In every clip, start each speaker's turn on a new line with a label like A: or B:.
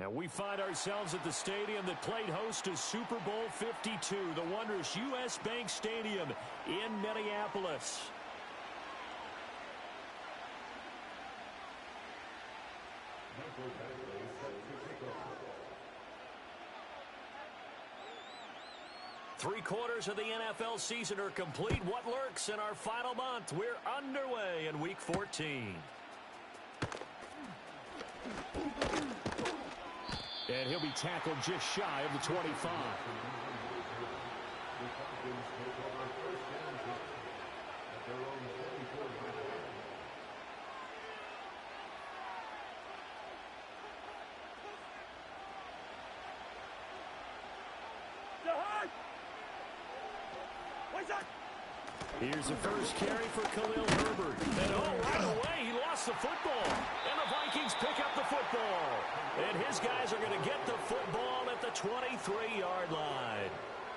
A: And we find ourselves at the stadium that played host to Super Bowl 52, the wondrous U.S. Bank Stadium in Minneapolis. Three-quarters of the NFL season are complete. What lurks in our final month? We're underway in Week 14. And he'll be tackled just shy of the 25. Here's the first carry for Khalil Herbert. And right away, he lost the football. And the Vikings pick up the football. And his guys are going to get the football at the 23-yard line.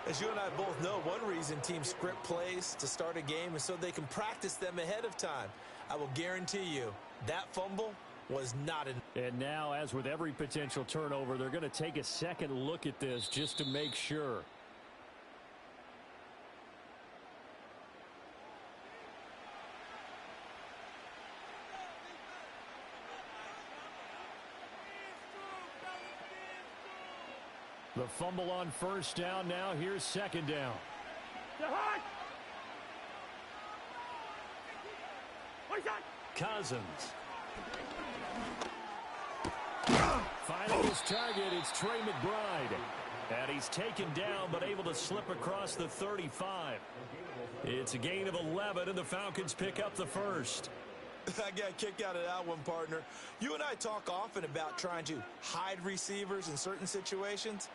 B: As you and I both know, one reason teams script plays to start a game is so they can practice them ahead of time. I will guarantee you that fumble was not in.
A: And now, as with every potential turnover, they're going to take a second look at this just to make sure. The fumble on first down. Now here's second down. Cousins. Finding his target, it's Trey McBride. And he's taken down but able to slip across the 35. It's a gain of 11 and the Falcons pick up the first.
B: I got a kick out of that one, partner. You and I talk often about trying to hide receivers in certain situations,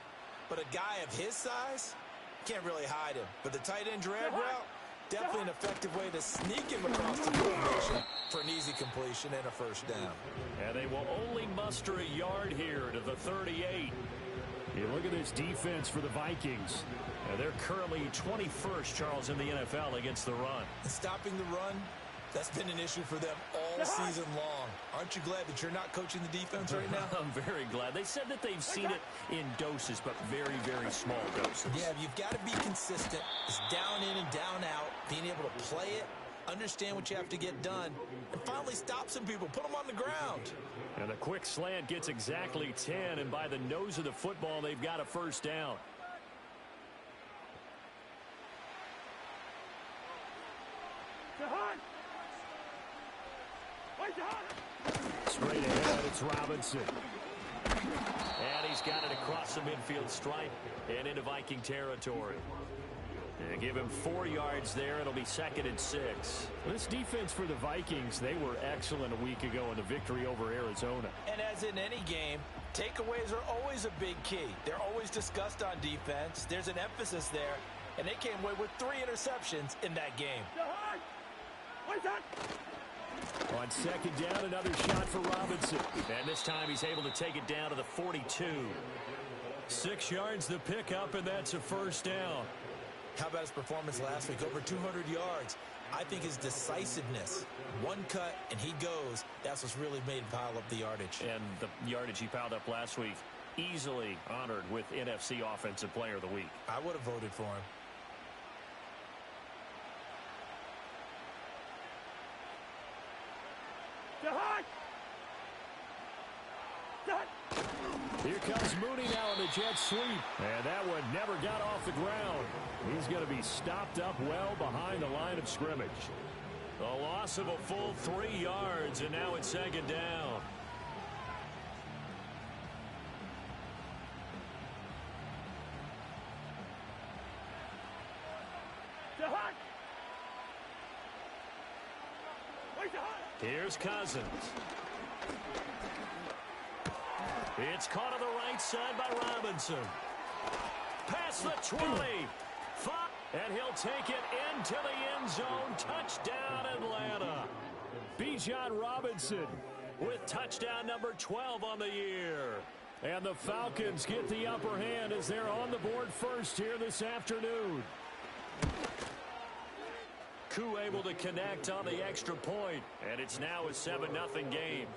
B: but a guy of his size can't really hide him. But the tight end drag route, definitely an effective way to sneak him across the formation for an easy completion and a first down.
A: And they will only muster a yard here to the 38. You look at this defense for the Vikings. They're currently 21st, Charles, in the NFL against the run.
B: And stopping the run, that's been an issue for them all season long. Aren't you glad that you're not coaching the defense right now?
A: I'm very glad. They said that they've seen it in doses, but very, very small doses.
B: Yeah, you've got to be consistent. It's down in and down out, being able to play it, understand what you have to get done, and finally stop some people, put them on the ground.
A: And the quick slant gets exactly 10, and by the nose of the football, they've got a first down. Straight ahead, it's Robinson. And he's got it across the midfield stripe and into Viking territory. They give him 4 yards there. It'll be 2nd and 6. This defense for the Vikings, they were excellent a week ago in the victory over Arizona.
B: And as in any game, takeaways are always a big key. They're always discussed on defense. There's an emphasis there, and they came away with 3 interceptions in that game.
A: On 2nd down, another shot for Robinson. And this time he's able to take it down to the 42. 6 yards the pickup, and that's a first down.
B: How about his performance last week? Over 200 yards. I think his decisiveness, one cut, and he goes. That's what's really made him pile up the yardage.
A: And the yardage he piled up last week, easily honored with NFC Offensive Player of the Week.
B: I would have voted for him.
A: Here comes Mooney now in the jet sweep. And that one never got off the ground. He's going to be stopped up well behind the line of scrimmage. A loss of a full 3 yards, and now it's 2nd down. Here's Cousins. It's caught on the right side by Robinson. Past the 20. And he'll take it into the end zone. Touchdown, Atlanta. Bijan Robinson with touchdown number 12 on the year. And the Falcons get the upper hand as they're on the board first here this afternoon. Koo able to connect on the extra point, and it's now a 7-0 game.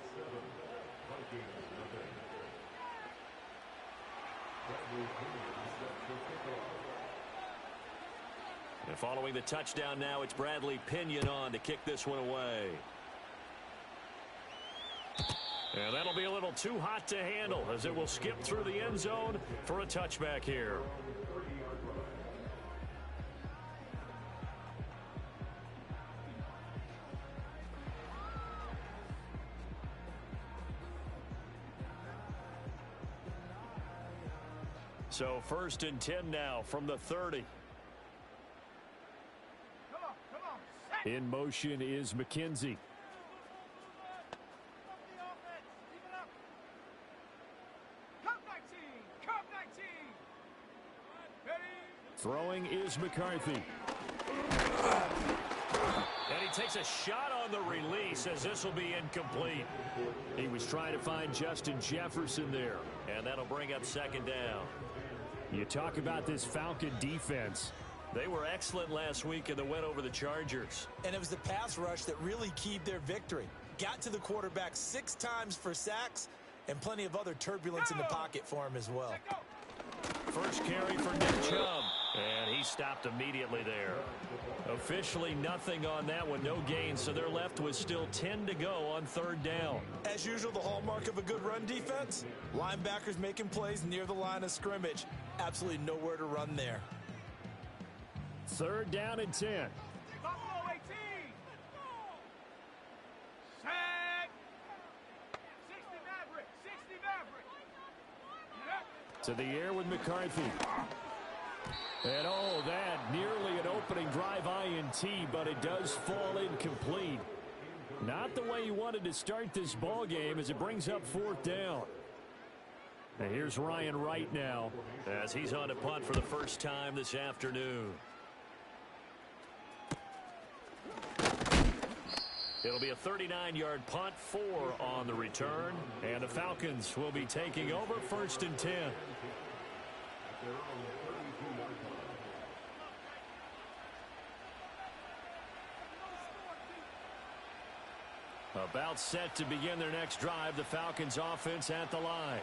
A: And following the touchdown now, it's Bradley Pinion on to kick this one away. And that'll be a little too hot to handle as it will skip through the end zone for a touchback here. So 1st and 10 now from the 30. In motion is McKenzie. Throwing is McCarthy. And he takes a shot on the release as this will be incomplete. He was trying to find Justin Jefferson there. And that'll bring up 2nd down. You talk about this Falcon defense. They were excellent last week in the win over the Chargers.
B: And it was the pass rush that really keyed their victory. Got to the quarterback 6 times for sacks and plenty of other turbulence in the pocket for him as well.
A: First carry for Nick Chubb. And he stopped immediately there. Officially nothing on that one. No gain. So they're left with still 10 to go on 3rd down.
B: As usual, the hallmark of a good run defense. Linebackers making plays near the line of scrimmage. Absolutely nowhere to run there.
A: 3rd down and 10.
C: Buffalo 18. Sack. 60 Maverick. 60 Maverick.
A: To the air with McCarthy. And oh, that nearly an opening drive INT, but it does fall incomplete. Not the way you wanted to start this ball game as it brings up 4th down. And here's Ryan Wright now as he's on to punt for the first time this afternoon. It'll be a 39-yard punt, 4 on the return, and the Falcons will be taking over 1st and 10. About set to begin their next drive, the Falcons offense at the line.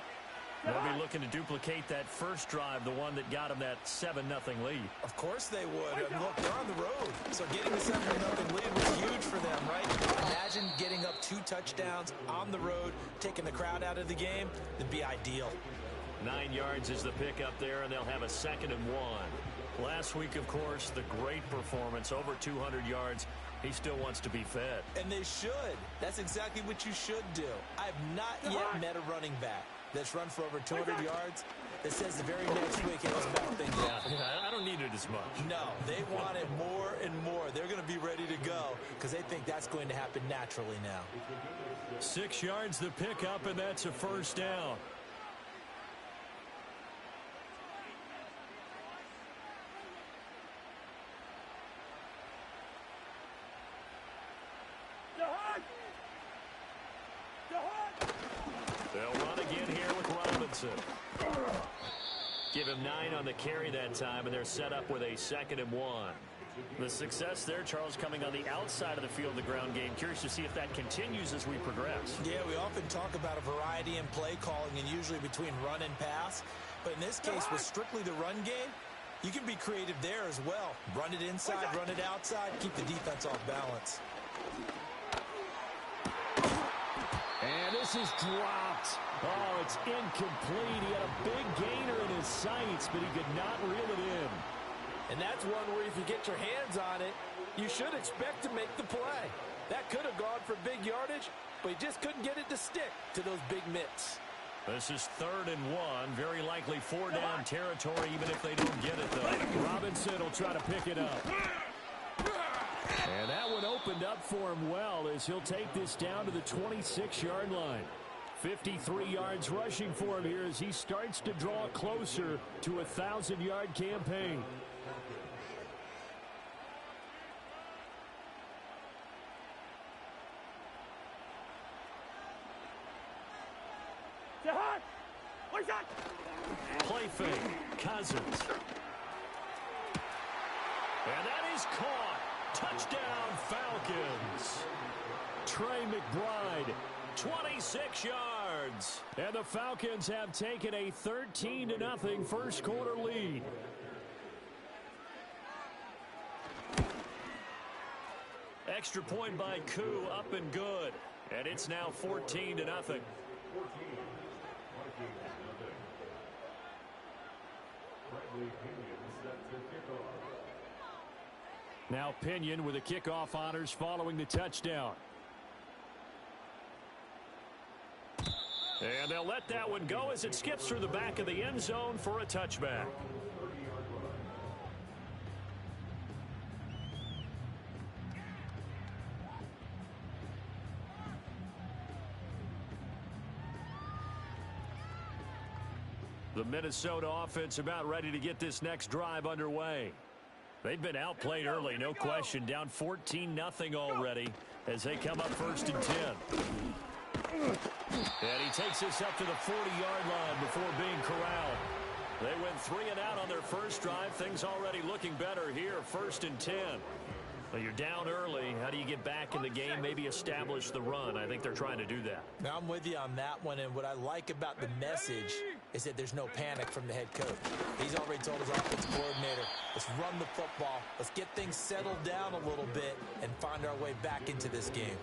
A: They'll be looking to duplicate that first drive, the one that got them that 7-0 lead.
B: Of course they would. I mean, look, they're on the road. So getting the 7-0 lead was huge for them, right? Imagine getting up 2 touchdowns on the road, taking the crowd out of the game. That'd be ideal.
A: 9 yards is the pickup there, and they'll have a 2nd and 1. Last week, of course, the great performance, over 200 yards. He still wants to be fed.
B: And they should. That's exactly what you should do. I have not yet met a running back that's run for over 200 yards that says the very next week it was about things.
A: Yeah, I don't need it as much.
B: No, they want it more and more. They're going to be ready to go because they think that's going to happen naturally now.
A: 6 yards the pickup, and that's a 1st down. They'll run again here with Robinson. Give him 9 on the carry that time, and they're set up with a 2nd and 1. The success there, Charles, coming on the outside of the field, the ground game. Curious to see if that continues as we progress.
B: Yeah, we often talk about a variety in play calling and usually between run and pass. But in this case, with strictly the run game, you can be creative there as well. Run it inside, run it outside, keep the defense off balance.
A: And this is dropped. Oh, it's incomplete. He had a big gainer in his sights, but he could not reel it in.
D: And that's one where if you get your hands on it, you should expect to make the play. That could have gone for big yardage, but he just couldn't get it to stick to those big mitts.
A: This is 3rd and 1. Very likely 4-down territory, even if they don't get it, though. Robinson will try to pick it up. And that one opened up for him well as he'll take this down to the 26-yard line. 53 yards rushing for him here as he starts to draw closer to a 1,000-yard campaign. Play fake, Cousins. And that is caught. Touchdown, Falcons. Trey McBride, 26 yards. yards. And the Falcons have taken a 13-0 first quarter lead. Extra point by Koo, up and good. And it's now 14-0. Now Pinion with the kickoff honors following the touchdown. And they'll let that one go as it skips through the back of the end zone for a touchback. The Minnesota offense about ready to get this next drive underway. They've been outplayed early, no question. Down 14-0 already as they come up first and 10. And he takes this up to the 40-yard line before being corralled. They went 3 and out on their first drive. Things already looking better here, first and 10. Well, you're down early. How do you get back in the game, maybe establish the run? I think they're trying to do that.
B: Now, I'm with you on that one, and what I like about the message is that there's no panic from the head coach. He's already told his offensive coordinator, let's run the football, let's get things settled down a little bit and find our way back into this game.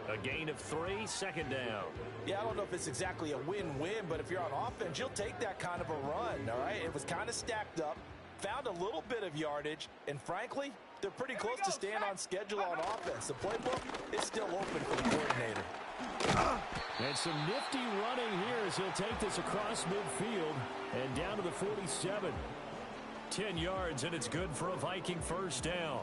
A: A gain of 3, second down.
D: Yeah, I don't know if it's exactly a win-win, but if you're on offense, you'll take that kind of a run, all right? It was kind of stacked up, found a little bit of yardage, and frankly, they're pretty close to staying on schedule on offense. The playbook is still open for the coordinator.
A: And some nifty running here as he'll take this across midfield and down to the 47. 10 yards, and it's good for a Viking first down.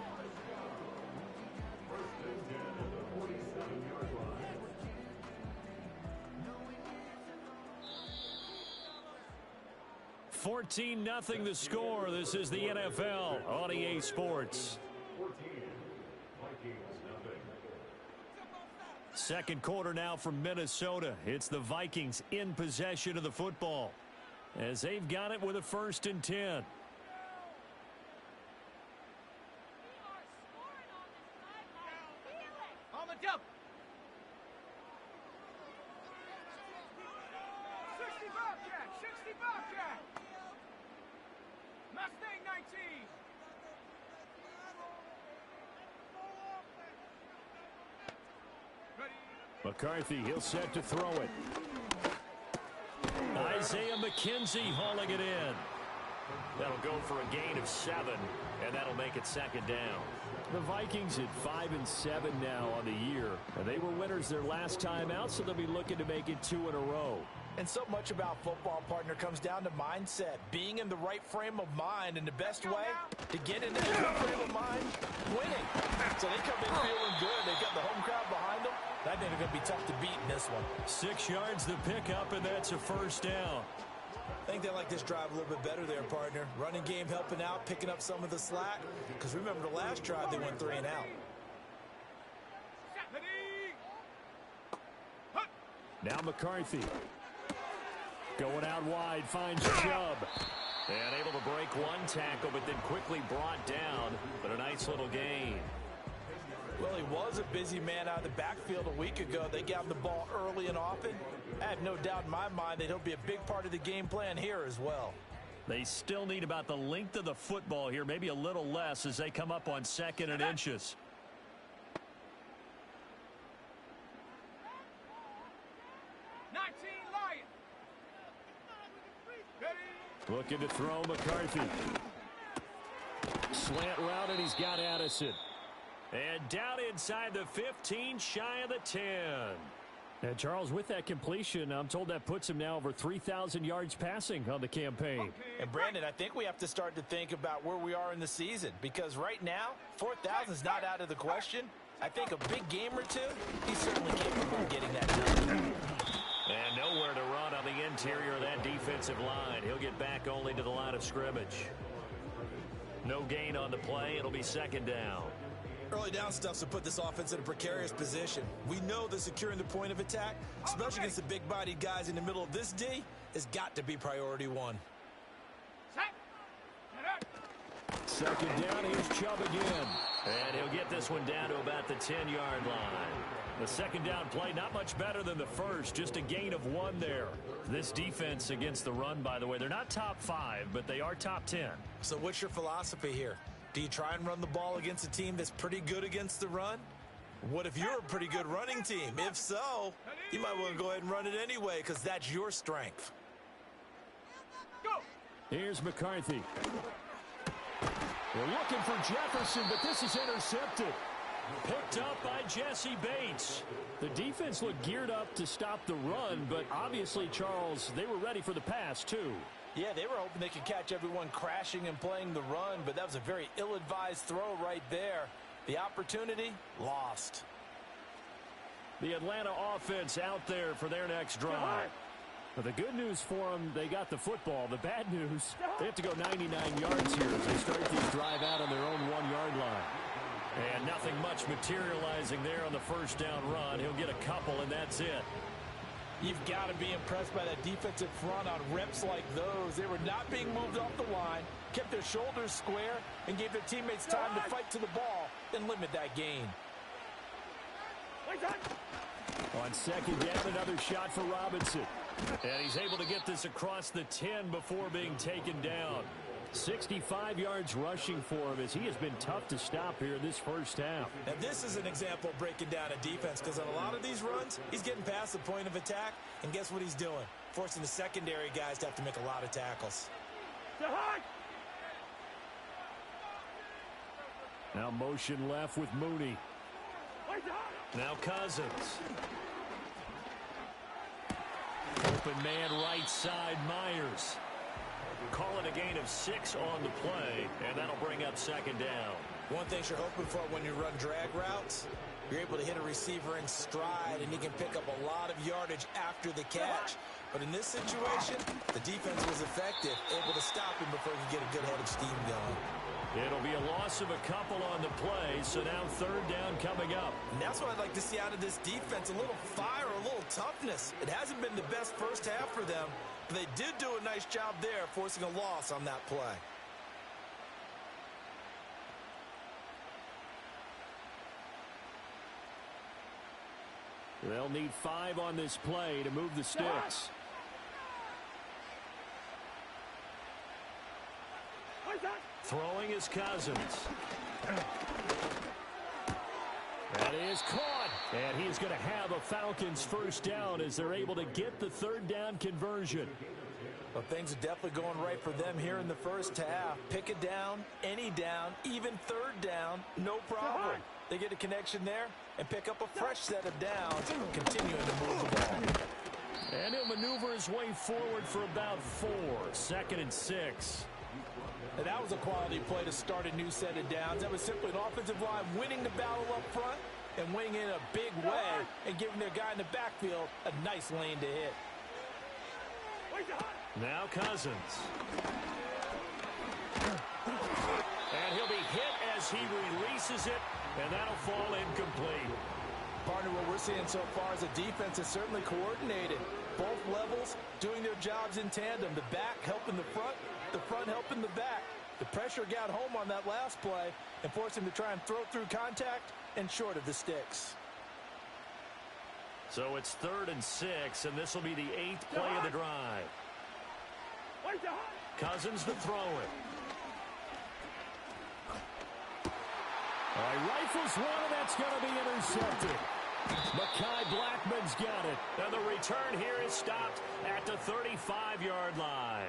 A: $14-0 the score. This is the NFL on EA Sports. Second quarter now from Minnesota. It's the Vikings in possession of the football as they've got it with a first and 10.
C: On the jump. 65 Jack, 65 Jack. Mustang 19. Ready.
A: McCarthy, he'll set to throw it. Isaiah McKenzie hauling it in. That'll go for a gain of 7, and that'll make it second down. The Vikings at 5-7 now on the year. And they were winners their last time out, so they'll be looking to make it 2 in a row.
D: And so much about football, partner, comes down to mindset. Being in the right frame of mind, and the best way to get in that frame of mind, winning. So they come in feeling good. They've got the home crowd behind them. I think they're going to be tough to beat in this one.
A: 6 yards the pickup, and that's a first down.
B: I think they like this drive a little bit better there, partner. Running game helping out, picking up some of the slack. Because remember the last drive, they went 3 and out.
A: Now McCarthy. Going out wide, finds Chubb. And able to break one tackle, but then quickly brought down. But a nice little gain.
D: Well, he was a busy man out of the backfield a week ago. They got him the ball early and often. I have no doubt in my mind that he'll be a big part of the game plan here as well.
A: They still need about the length of the football here, maybe a little less as they come up on 2nd and inches. Looking to throw McCarthy. Slant route, and he's got Addison. And down inside the 15, shy of the 10. And Charles, with that completion, I'm told that puts him now over 3,000 yards passing on the campaign.
D: And Brandon, I think we have to start to think about where we are in the season, because right now, 4,000 is not out of the question. I think a big game or two, he's certainly capable of getting that done.
A: And nowhere to run on the interior of that defensive line. He'll get back only to the line of scrimmage. No gain on the play. It'll be second down.
B: Early down stuff's to put this offense in a precarious position. We know that securing the point of attack, especially against the big-bodied guys in the middle of this D, has got to be priority 1.
A: Second down, here's Chubb again. And he'll get this one down to about the 10-yard line. The second down play, not much better than the first, just a gain of 1 there. This defense against the run, by the way, they're not top 5, but they are top 10.
B: So what's your philosophy here? Do you try and run the ball against a team that's pretty good against the run? What if you're a pretty good running team? If so, you might want to go ahead and run it anyway because that's your strength.
C: Go!
A: Here's McCarthy. They're looking for Jefferson, but this is intercepted. Picked up by Jesse Bates. The defense looked geared up to stop the run, but obviously, Charles, they were ready for the pass, too.
D: Yeah, they were hoping they could catch everyone crashing and playing the run, but that was a very ill-advised throw right there. The opportunity, lost.
A: The Atlanta offense out there for their next drive. But the good news for them, they got the football. The bad news, they have to go 99 yards here as they start this drive out on their own 1-yard line. And nothing much materializing there on the first down run. He'll get a couple, and that's it.
D: You've got to be impressed by that defensive front on reps like those. They were not being moved off the line, kept their shoulders square, and gave their teammates time to fight to the ball and limit that gain.
A: On second down, another shot for Robinson. And he's able to get this across the 10 before being taken down. 65 yards rushing for him as he has been tough to stop here this first half.
B: And this is an example of breaking down a defense because on a lot of these runs, he's getting past the point of attack, and guess what he's doing? Forcing the secondary guys to have to make a lot of tackles.
A: Now motion left with Mooney. Now Cousins. Open man right side, Myers. Call it a gain of 6 on the play, and that'll bring up second down.
B: One thing you're hoping for when you run drag routes, you're able to hit a receiver in stride, and he can pick up a lot of yardage after the catch. But in this situation, the defense was effective, able to stop him before he could get a good head of steam going.
A: It'll be a loss of a couple on the play, so now third down coming up.
B: And that's what I'd like to see out of this defense, a little fire, a little toughness. It hasn't been the best first half for them, but they did do a nice job there, forcing a loss on that play.
A: They'll need 5 on this play to move the sticks. Throwing is Cousins. That is caught. And he's going to have a Falcons first down as they're able to get the third down conversion.
D: Well, things are definitely going right for them here in the first half. Pick it down, any down, even third down, no problem. They get a connection there and pick up a fresh set of downs, continuing to move the ball.
A: And he'll maneuver his way forward for about 4. 2nd and 6.
D: And that was a quality play to start a new set of downs. That was simply an offensive line winning the battle up front and winning in a big way and giving their guy in the backfield a nice lane to hit.
A: Now Cousins. And he'll be hit as he releases it, and that'll fall incomplete.
D: Partner, what we're seeing so far is a defense is certainly coordinated. Both levels doing their jobs in tandem. The back helping the front helping the back. The pressure got home on that last play and forced him to try and throw through contact and short of the sticks.
A: So it's 3rd and 6, and this will be the 8th play of the drive. Cousins to throw it. All right, rifles one, and that's going to be intercepted. Mekhi Blackman's got it. And the return here is stopped at the 35-yard line.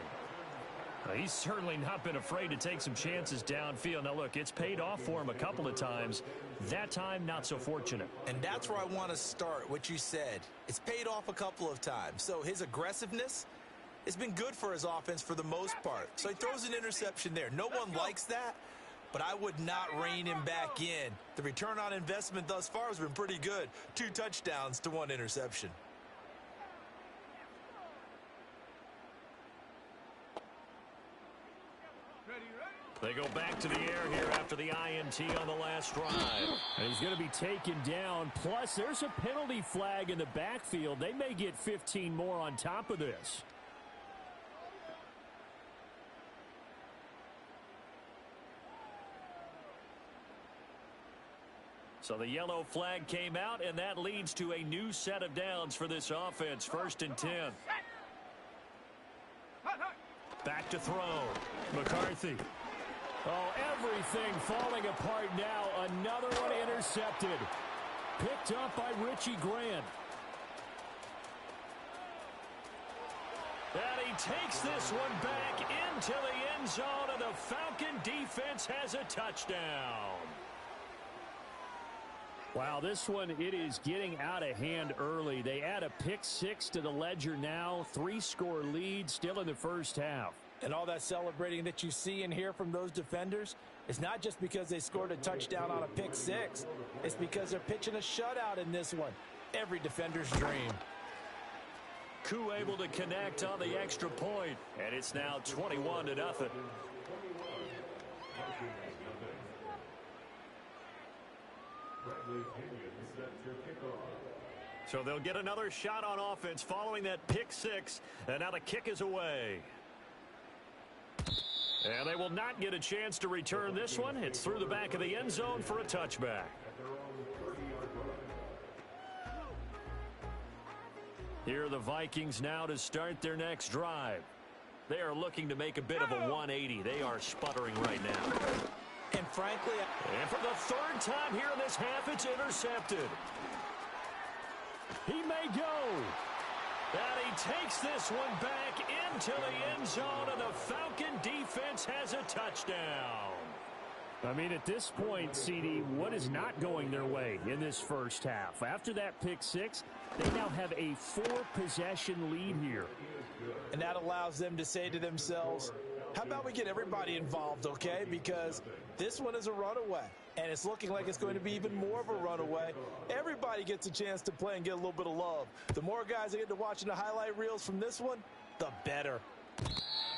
A: He's certainly not been afraid to take some chances downfield. Now, look, it's paid off for him a couple of times. That time, not so fortunate.
B: And that's where I want to start, what you said. It's paid off a couple of times. So his aggressiveness has been good for his offense for the most part. So he throws an interception there. No one likes that, but I would not rein him back in. The return on investment thus far has been pretty good. 2 touchdowns to 1 interception.
A: They go back to the air here after the INT on the last drive. And he's going to be taken down. Plus, there's a penalty flag in the backfield. They may get 15 more on top of this. So the yellow flag came out, and that leads to a new set of downs for this offense. 1st and 10. Back to throw. McCarthy. Oh, everything falling apart now. Another one intercepted. Picked up by Richie Grant. And he takes this one back into the end zone, and the Falcon defense has a touchdown. Wow, this one, it is getting out of hand early. They add a pick-6 to the ledger now. 3-score lead still in the first half.
D: And all that celebrating that you see and hear from those defenders is not just because they scored a touchdown on a pick-6. It's because they're pitching a shutout in this one. Every defender's dream.
A: Koo able to connect on the extra point, and it's now 21-0. So they'll get another shot on offense following that pick-6, and now the kick is away. And they will not get a chance to return this one. It's through the back of the end zone for a touchback. Here are the Vikings now to start their next drive. They are looking to make a bit of a 180. They are sputtering right now.
B: And frankly,
A: and for the 3rd time here in this half, it's intercepted. He may go. And he takes this one back into the end zone, and the Falcon defense has a touchdown. I mean, at this point, CD, what is not going their way in this first half? After that pick-6, they now have a 4-possession lead here.
D: And that allows them to say to themselves, how about we get everybody involved, okay? Because this one is a runaway, and it's looking like it's going to be even more of a runaway. Everybody gets a chance to play and get a little bit of love. The more guys that get to watching the highlight reels from this one, the better.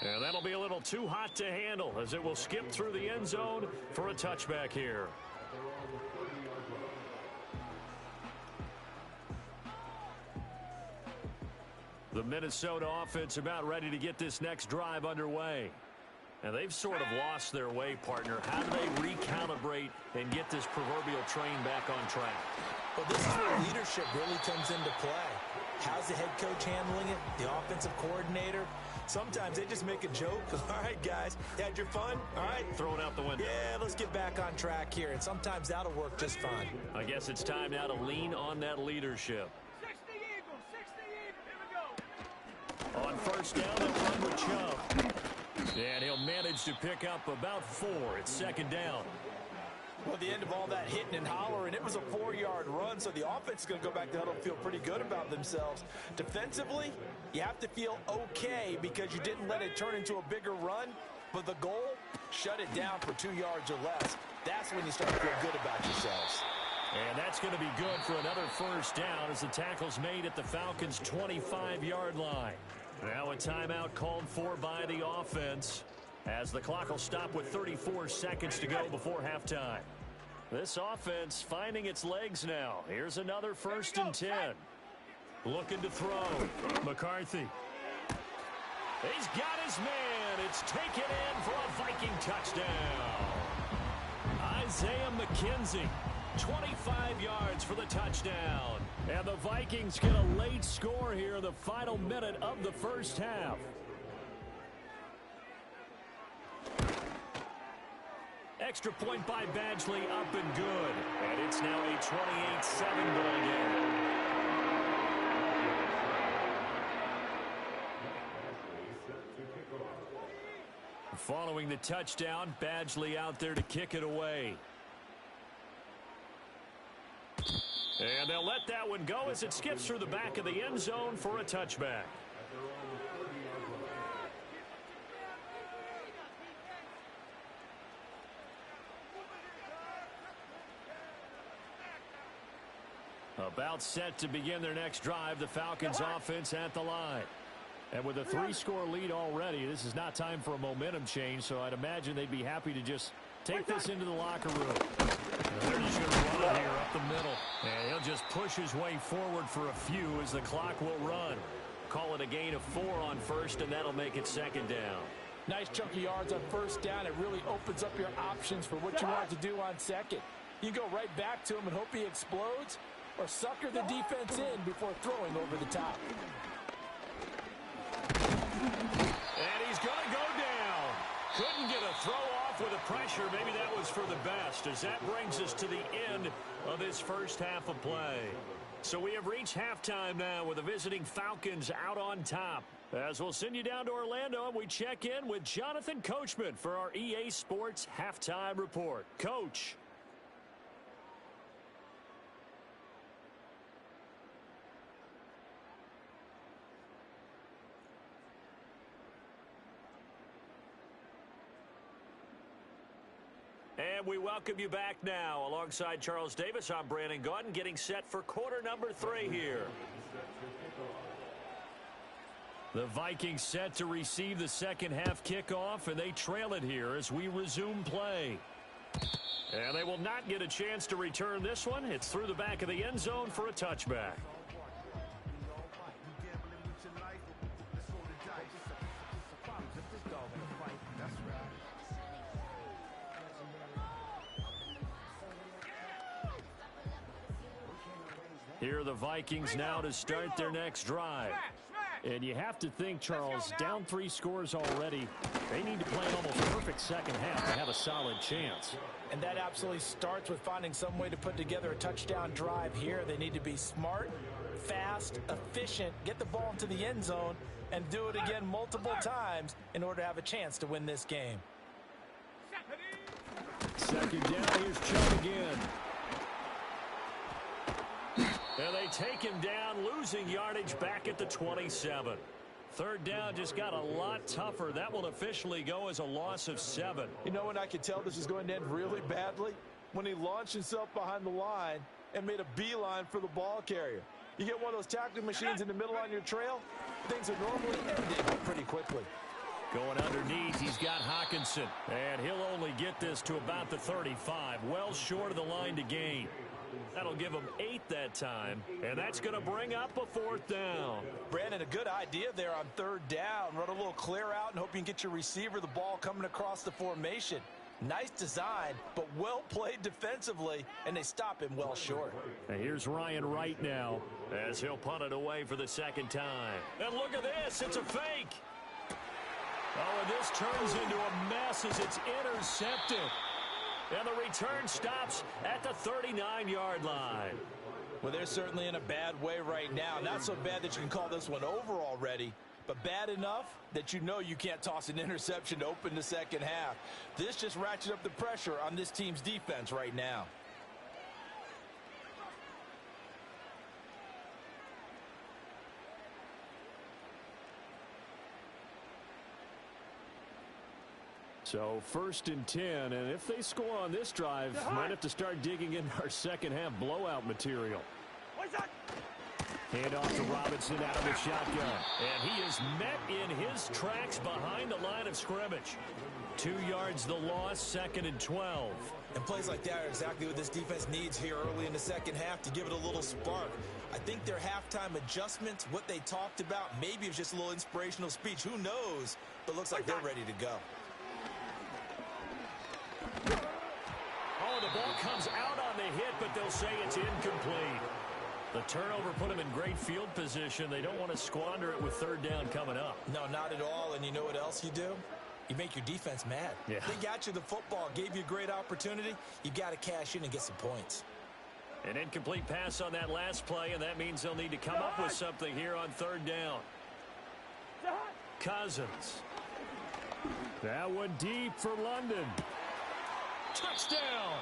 A: And that'll be a little too hot to handle as it will skip through the end zone for a touchback here. The Minnesota offense about ready to get this next drive underway. And they've sort of lost their way, partner. How do they recalibrate and get this proverbial train back on track?
B: Well, this is where leadership really comes into play. How's the head coach handling it? The offensive coordinator? Sometimes they just make a joke. All right, guys, had your fun? All right.
A: Throw it out the window.
B: Yeah, let's get back on track here. And sometimes that'll work just fine.
A: I guess it's time now to lean on that leadership.
C: 60 Eagles, 60 Eagles. Here we go.
A: On 1st down, they'll run with Chubb. And he'll manage to pick up about 4. It's 2nd down.
D: Well, at the end of all that hitting and hollering, it was a 4-yard run, so the offense is going to go back to huddle and feel pretty good about themselves. Defensively, you have to feel okay because you didn't let it turn into a bigger run, but the goal, shut it down for 2 yards or less. That's when you start to feel good about yourselves.
A: And that's going to be good for another 1st down as the tackle's made at the Falcons' 25-yard line. Now a timeout called for by the offense as the clock will stop with 34 seconds to go before halftime. This offense finding its legs now. Here's another 1st and 10. Looking to throw. McCarthy. He's got his man. It's taken in for a Viking touchdown. Isaiah McKenzie. 25 yards for the touchdown. And the Vikings get a late score here in the final minute of the first half. Extra point by Badgley up and good. And it's now a 28-7 ball game. Following the touchdown, Badgley out there to kick it away. And they'll let that one go as it skips through the back of the end zone for a touchback. About set to begin their next drive, the Falcons offense at the line. And with a 3-score lead already, this is not time for a momentum change, so I'd imagine they'd be happy to just take this into the locker room. They're just going to run it here up the middle. And he'll just push his way forward for a few as the clock will run. Call it a gain of 4 on 1st, and that'll make it 2nd down.
D: Nice chunk of yards on 1st down. It really opens up your options for what you want to do on 2nd. You go right back to him and hope he explodes, or sucker the defense in before throwing over the top.
A: And he's going to go down. Couldn't get a throw off with the pressure. Maybe that was for the best, as that brings us to the end of this first half of play. So we have reached halftime now with the visiting Falcons out on top. As we'll send you down to Orlando, and we check in with Jonathan Coachman for our EA Sports Halftime Report. Coach. And we welcome you back now. Alongside Charles Davis, I'm Brandon Gaudin, getting set for quarter number 3 here. The Vikings set to receive the second half kickoff, and they trail it here as we resume play. And they will not get a chance to return this one. It's through the back of the end zone for a touchback. Here are the Vikings now to start their next drive. And you have to think, Charles, down 3 scores already. They need to play an almost perfect second half to have a solid chance.
D: And that absolutely starts with finding some way to put together a touchdown drive here. They need to be smart, fast, efficient, get the ball into the end zone, and do it again multiple times in order to have a chance to win this game.
A: Second down, here's Chubb again. And they take him down, losing yardage back at the 27. Third down just got a lot tougher. That will officially go as a loss of 7.
D: You know when I could tell this is going to end really badly? When he launched himself behind the line and made a beeline for the ball carrier. You get one of those tackling machines in the middle on your trail, things are normally ended pretty quickly.
A: Going underneath, he's got Hawkinson. And he'll only get this to about the 35. Well short of the line to gain. That'll give him 8 that time, and that's going to bring up a 4th down.
D: Brandon, a good idea there on 3rd down. Run a little clear out and hope you can get your receiver the ball coming across the formation. Nice design, but well played defensively, and they stop him well short.
A: And here's Ryan Wright now as he'll punt it away for the 2nd time. And look at this. It's a fake. Oh, and this turns into a mess as it's intercepted. And the return stops at the 39-yard line.
D: Well, they're certainly in a bad way right now. Not so bad that you can call this one over already, but bad enough that you know you can't toss an interception to open the second half. This just ratchets up the pressure on this team's defense right now.
A: So 1st and 10, and if they score on this drive, might have to start digging in our second half blowout material. Hand off to Robinson out of the shotgun. And he is met in his tracks behind the line of scrimmage. 2 yards the loss, 2nd and 12.
B: And plays like that are exactly what this defense needs here early in the second half to give it a little spark. I think their halftime adjustments, what they talked about, maybe it was just a little inspirational speech. Who knows? But looks like they're ready to go.
A: Oh, the ball comes out on the hit, but they'll say it's incomplete. The turnover put them in great field position. They don't want to squander it with 3rd down coming up.
B: No, not at all. And you know what else you do? You make your defense mad.
A: Yeah.
B: They got you the football, gave you a great opportunity. You got to cash in and get some points.
A: An incomplete pass on that last play, and that means they'll need to come up with something here on 3rd down. Cousins. That one deep for London. Touchdown!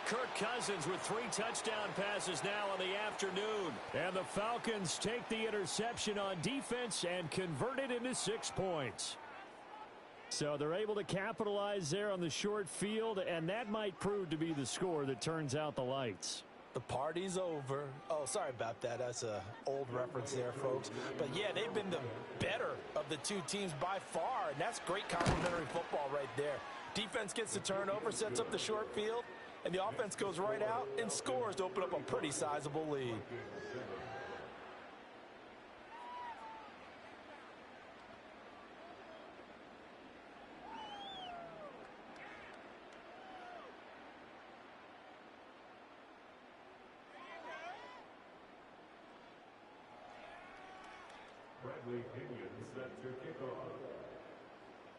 A: Kirk Cousins with 3 touchdown passes now on the afternoon. And the Falcons take the interception on defense and convert it into 6 points. So they're able to capitalize there on the short field, and that might prove to be the score that turns out the lights.
D: The party's over. Oh, sorry about that. That's an old reference there, folks. But, yeah, they've been the better of the 2 teams by far, and that's great complimentary football right there. Defense gets the turnover, sets up the short field, and the offense goes right out and scores to open up a pretty sizable lead.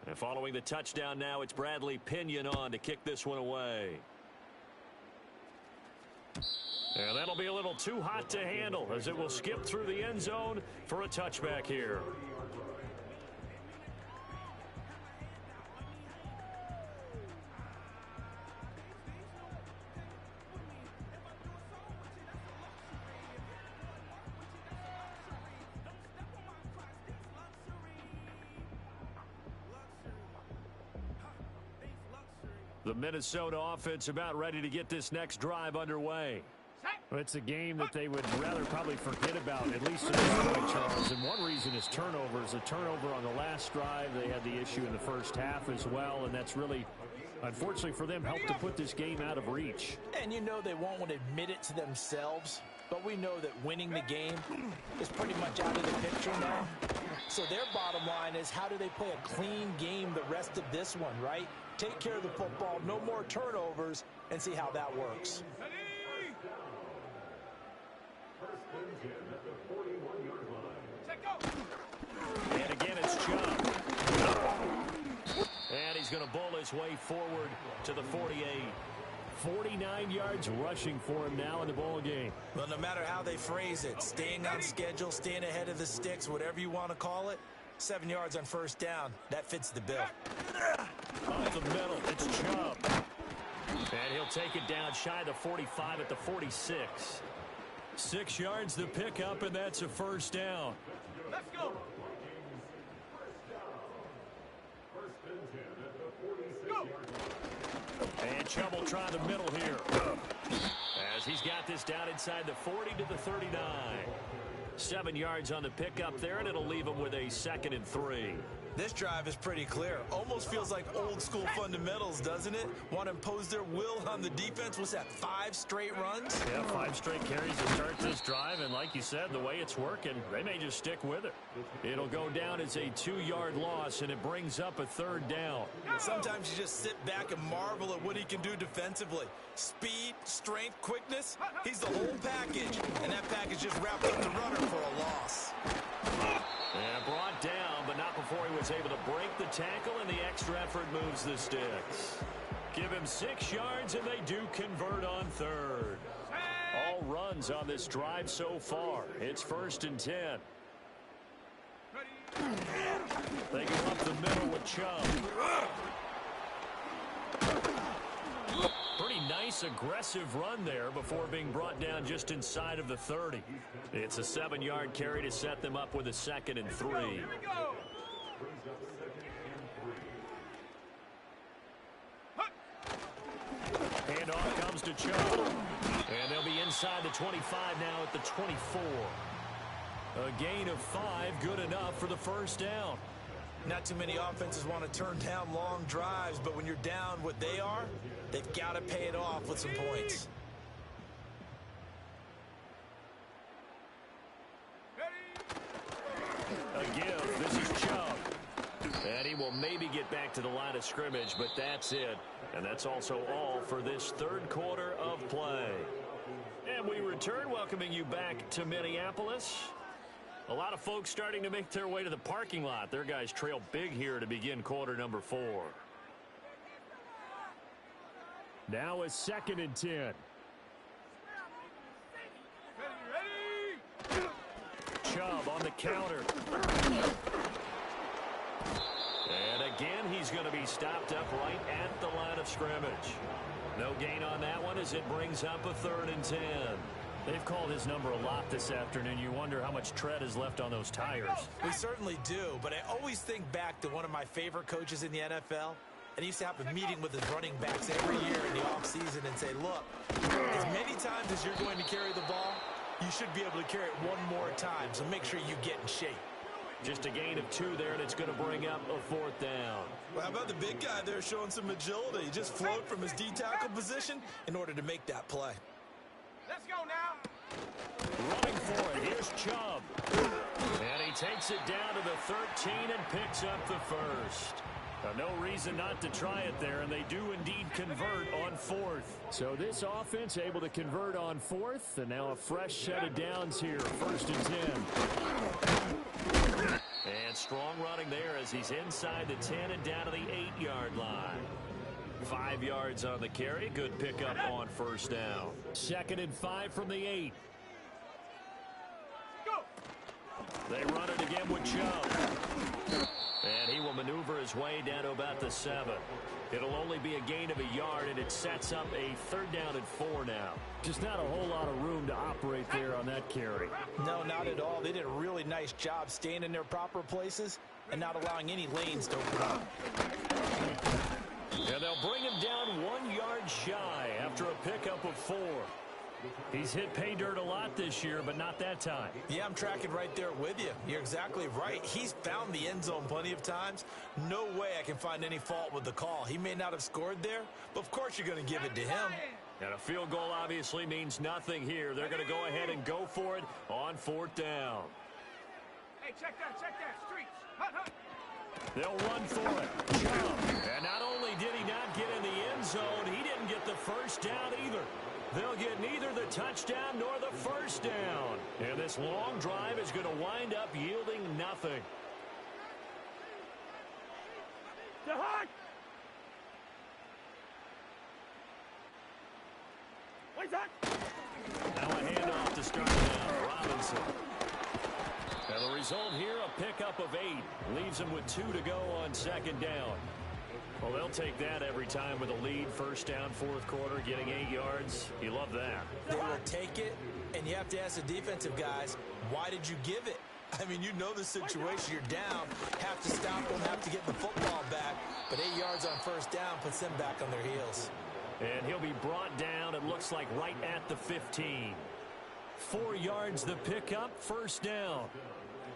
A: And following the touchdown now, it's Bradley Pinion on to kick this one away. And that'll be a little too hot to handle as it will skip through the end zone for a touchback here. The Minnesota offense about ready to get this next drive underway.
E: It's a game that they would rather probably forget about, at least at this point, Charles. And one reason is turnovers. A turnover on the last drive. They had the issue in the first half as well, and that's really, unfortunately for them, helped to put this game out of reach.
D: And you know they won't want to admit it to themselves, but we know that winning the game is pretty much out of the picture now. So their bottom line is, how do they play a clean game the rest of this one, right? Take care of the football, no more turnovers, and see how that works.
A: And again, it's Chubb. And he's going to bowl his way forward to the 48.
E: 49 yards rushing for him now in the ball game.
B: Well, no matter how they phrase it, staying on schedule, staying ahead of the sticks, whatever you want to call it, 7 yards on first down, that fits the bill.
A: Off the middle, it's Chubb. And he'll take it down shy of the 45 at the 46. 6 yards the pickup, and that's a first down.
C: Let's go.
A: And Chubb will try the middle here. As he's got this down inside the 40 to the 39. 7 yards on the pickup there, and it'll leave him with a 2nd and 3.
B: This drive is pretty clear. Almost feels like old school fundamentals, doesn't it? Want to impose their will on the defense. What's that, 5 straight runs?
E: Yeah, 5 straight carries to start this drive, and like you said, the way it's working, they may just stick with it.
A: It'll go down as a 2-yard loss, and it brings up a 3rd down.
B: Sometimes you just sit back and marvel at what he can do defensively. Speed, strength, quickness, he's the whole package. And that package just wrapped up the runner for a loss.
A: And brought down, but not before he was able to break the tackle, and the extra effort moves the sticks. Give him 6 yards, and they do convert on 3rd. All runs on this drive so far. It's 1st and 10. They go up the middle with Chubb. Pretty nice, aggressive run there before being brought down just inside of the 30. It's a 7-yard carry to set them up with a 2nd and 3.
C: Here we go.
A: And off comes to Chubb. And they'll be inside the 25 now at the 24. A gain of 5, good enough for the first down.
B: Not too many offenses want to turn down long drives, but when you're down what they are, they've got to pay it off with some points.
A: A give. This is Chubb. And he will maybe get back to the line of scrimmage, but that's it. And that's also all for this 3rd quarter of play. And we return, welcoming you back to Minneapolis. A lot of folks starting to make their way to the parking lot. Their guys trail big here to begin quarter number 4.
E: Now a 2nd and 10.
C: Ready?
A: Chubb on the counter. And again, he's going to be stopped up right at the line of scrimmage. No gain on that one as it brings up a 3rd and 10.
E: They've called his number a lot this afternoon. You wonder how much tread is left on those tires.
B: We certainly do, but I always think back to one of my favorite coaches in the NFL. And he used to have a meeting with his running backs every year in the offseason and say, look, as many times as you're going to carry the ball, you should be able to carry it one more time, so make sure you get in shape.
A: Just a gain of 2 there, and it's going to bring up a 4th down.
B: Well, how about the big guy there showing some agility? He just float from his D-tackle position in order to make that play.
C: Let's go now.
A: Running for it, here's Chubb. And he takes it down to the 13 and picks up the 1st.
E: No reason not to try it there, and they do indeed convert on 4th. So this offense able to convert on 4th, and now a fresh set of downs here, 1st and 10.
A: And strong running there as he's inside the 10 and down to the 8-yard line. 5 yards on the carry. Good pickup on first down.
E: 2nd and 5 from the 8.
A: They run it again with Joe. And he will maneuver his way down to about the 7. It'll only be a gain of a yard, and it sets up a 3rd down and 4 now.
E: Just not a whole lot of room to operate there on that carry.
D: No, not at all. They did a really nice job staying in their proper places and not allowing any lanes to open up.
A: And they'll bring him down 1 yard shy after a pickup of 4.
E: He's hit pay dirt a lot this year, but not that time.
B: Yeah, I'm tracking right there with you. You're exactly right. He's found the end zone plenty of times. No way I can find any fault with the call. He may not have scored there, but of course you're going to give it to him.
A: And a field goal obviously means nothing here. They're going to go ahead and go for it on 4th down.
C: Hey, check that, streets. Hut, hut.
A: They'll run for it. Jump. And not only did he not get in the end zone, he didn't get the 1st down either. They'll get neither the touchdown nor the 1st down. And this long drive is going to wind up yielding nothing. Now a handoff to start down. Robinson. And the result here, a pickup of 8. Leaves him with 2 to go on 2nd down. Well, they'll take that every time with a lead. 1st down, 4th quarter, getting 8 yards. You love that.
B: They will take it, and you have to ask the defensive guys, why did you give it? I mean, you know the situation. You're down, have to stop them, have to get the football back. But 8 yards on 1st down puts them back on their heels.
A: And he'll be brought down, it looks like, right at the 15. 4 yards the pickup, 1st down.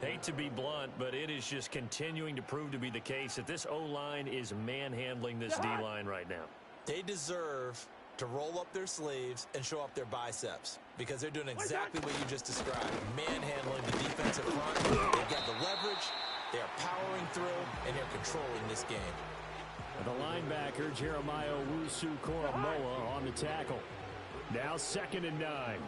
A: Hate to be blunt, but it is just continuing to prove to be the case that this O-line is manhandling this D-line right now.
B: They deserve to roll up their sleeves and show up their biceps because they're doing exactly what you just described, manhandling the defensive front. They've got the leverage, they're powering through, and they're controlling this game.
E: The linebacker, Jeremiah Owusu-Koramoah, on the tackle. Now 2nd and 9.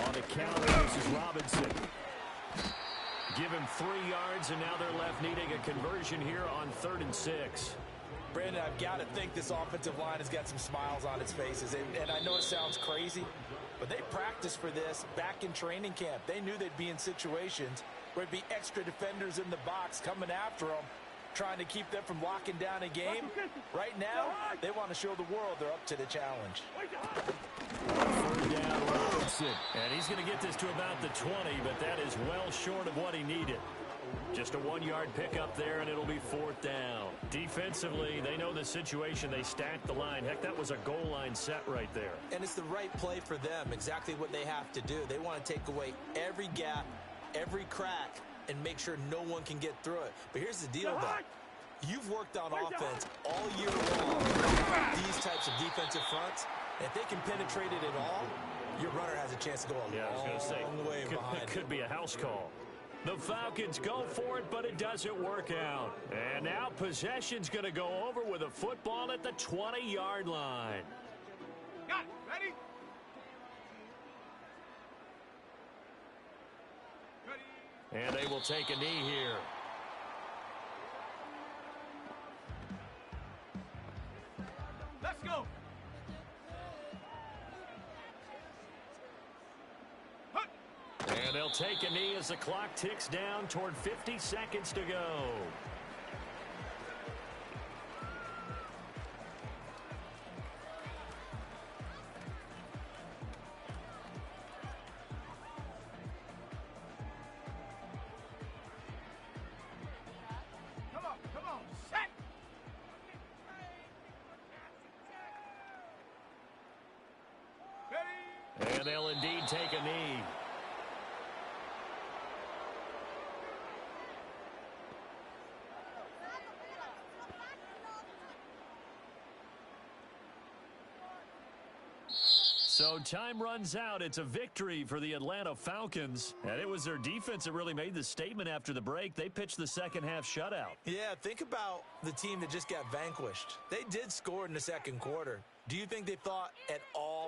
E: On the counter, this is Robinson. Give him 3 yards, and now they're left needing a conversion here on 3rd and 6.
B: Brandon, I've got to think this offensive line has got some smiles on its faces. And I know it sounds crazy, but they practiced for this back in training camp. They knew they'd be in situations where it'd be extra defenders in the box coming after them, trying to keep them from locking down a game. Right now, they want to show the world they're up to the challenge.
E: 3rd down, Robinson.
A: And he's going to get this to about the 20, but that is well short of what he needed. Just a 1-yard pickup there, and it'll be 4th down. Defensively, they know the situation. They stacked the line. Heck, that was a goal line set right there.
B: And it's the right play for them, exactly what they have to do. They want to take away every gap, every crack, and make sure no one can get through it. But here's the deal, though. You've worked on offense all year long, these types of defensive fronts. And if they can penetrate it at all, your runner has a chance to go a long way behind it.
A: Could be a house call. The Falcons go for it, but it doesn't work out. And now possession's going to go over with a football at the 20-yard line.
C: Got it. Ready?
A: And they will take a knee here.
C: Let's go.
A: And they'll take a knee as the clock ticks down toward 50 seconds to go.
C: Come on, set. Ready?
A: And they'll indeed take a knee. So time runs out. It's a victory for the Atlanta Falcons. And it was their defense that really made the statement after the break. They pitched the second half shutout.
B: Yeah, think about the team that just got vanquished. They did score in the second quarter. Do you think they thought at all